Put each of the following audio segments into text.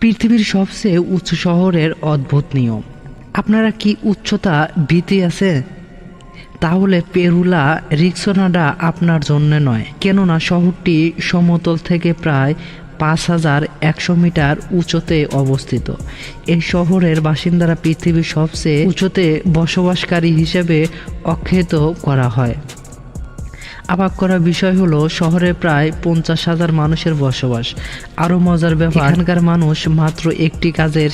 পৃথিবীর সবচেয়ে উঁচু শহরের অদ্ভুত নিয়ম। আপনারা কি উচ্চতা ভীতি আছে? তাহলে পেরুলা রিক্সোনাডা আপনার জন্য নয়, কেননা শহরটি সমতল থেকে প্রায় 5100 মিটার উঁচুতে অবস্থিত। এই শহরের বাসিন্দারা পৃথিবীর সবচেয়ে উঁচুতে বসবাসকারী হিসেবে আখ্যায়িত করা হয়। অবাক করা বিষয় হলো শহরে প্রায় 50,000 মানুষের বসবাস। আরো মজার ব্যাপার, এখানকার মানুষ মাত্র একটি কাজে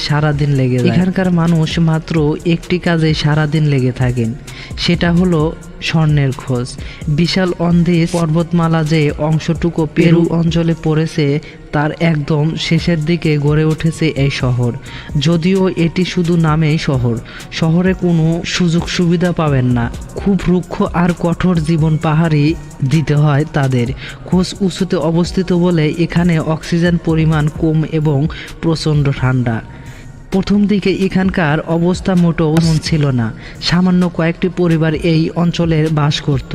সারাদিন লেগে থাকেন, সেটা হলো স্বর্ণের খোঁজ। বিশাল অন্দিজ পর্বতমালা যে অংশটুকু পেরু অঞ্চলে পড়েছে তার একদম শেষের দিকে গড়ে উঠেছে এই শহর। যদিও এটি শুধু নামেই শহর, শহরে কোনো সুযোগ সুবিধা পাবেন না। খুব রুক্ষ আর কঠোর জীবন পাহাড়ি দিতে হয় তাদের। খোঁজ উঁচুতে অবস্থিত বলে এখানে অক্সিজেন পরিমাণ কম এবং প্রচণ্ড ঠান্ডা। প্রথম দিকে এখানকার অবস্থা মোটেও এমন ছিল না। সামান্য কয়েকটি পরিবার এই অঞ্চলে বাস করত।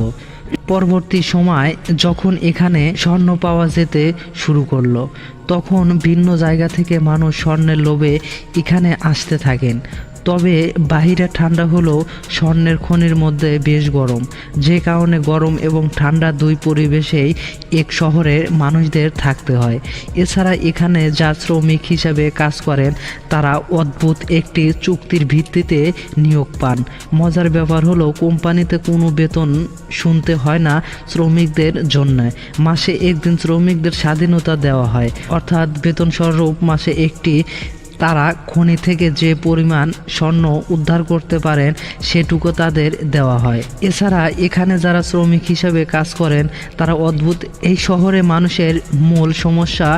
পরবর্তী সময় যখন এখানে স্বর্ণ পাওয়া যেতে শুরু করলো, তখন ভিন্ন জায়গা থেকে মানুষ স্বর্ণের লোভে এখানে আসতে থাকেন। তবে বাহিরে ঠান্ডা হলেও স্বর্ণের খনির মধ্যে বেশ গরম, যে কারণে গরম এবং ঠান্ডা দুই পরিবেশেই এক শহরের মানুষদের থাকতে হয়। এছাড়া এখানে যা শ্রমিক হিসাবে কাজ করেন তারা অদ্ভুত একটি চুক্তির ভিত্তিতে নিয়োগ পান। মজার ব্যাপার হলো কোম্পানিতে কোনো বেতন শুনতে হয় না শ্রমিকদের জন্য। মাসে একদিন শ্রমিকদের স্বাধীনতা দেওয়া হয়, অর্থাৎ বেতন স্বরূপ মাসে একটি তারা খনি থেকে যে পরিমাণ স্বর্ণ উদ্ধার করতে পারেন সেটুকু তাদের দেওয়া হয়। এছাড়া এখানে যারা শ্রমিক হিসেবে কাজ করেন তারা অদ্ভুত। এই শহরে মানুষের মূল সমস্যা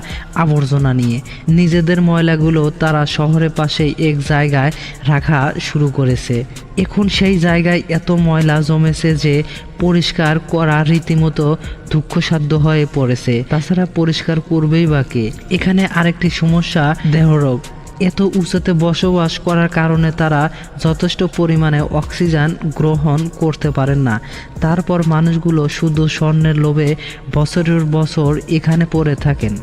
আবর্জনা নিয়ে। নিজেদের ময়লাগুলো তারা শহরের পাশে এক জায়গায় রাখা শুরু করেছে। এখন সেই জায়গায় এত ময়লা জমেছে যে পরিষ্কার করা রীতিমতো দুঃখসাধ্য হয়ে পড়েছে। তাছাড়া পরিষ্কার করবেই বা কে? এখানে আরেকটি সমস্যা দেহরোগ। এত উঁচুতে বসবাস করার কারণে তারা যথেষ্ট পরিমাণে অক্সিজেন গ্রহণ করতে পারেন না। তারপর মানুষগুলো শুধু স্বর্ণের লোভে বছরের বছর এখানে পড়ে থাকেন।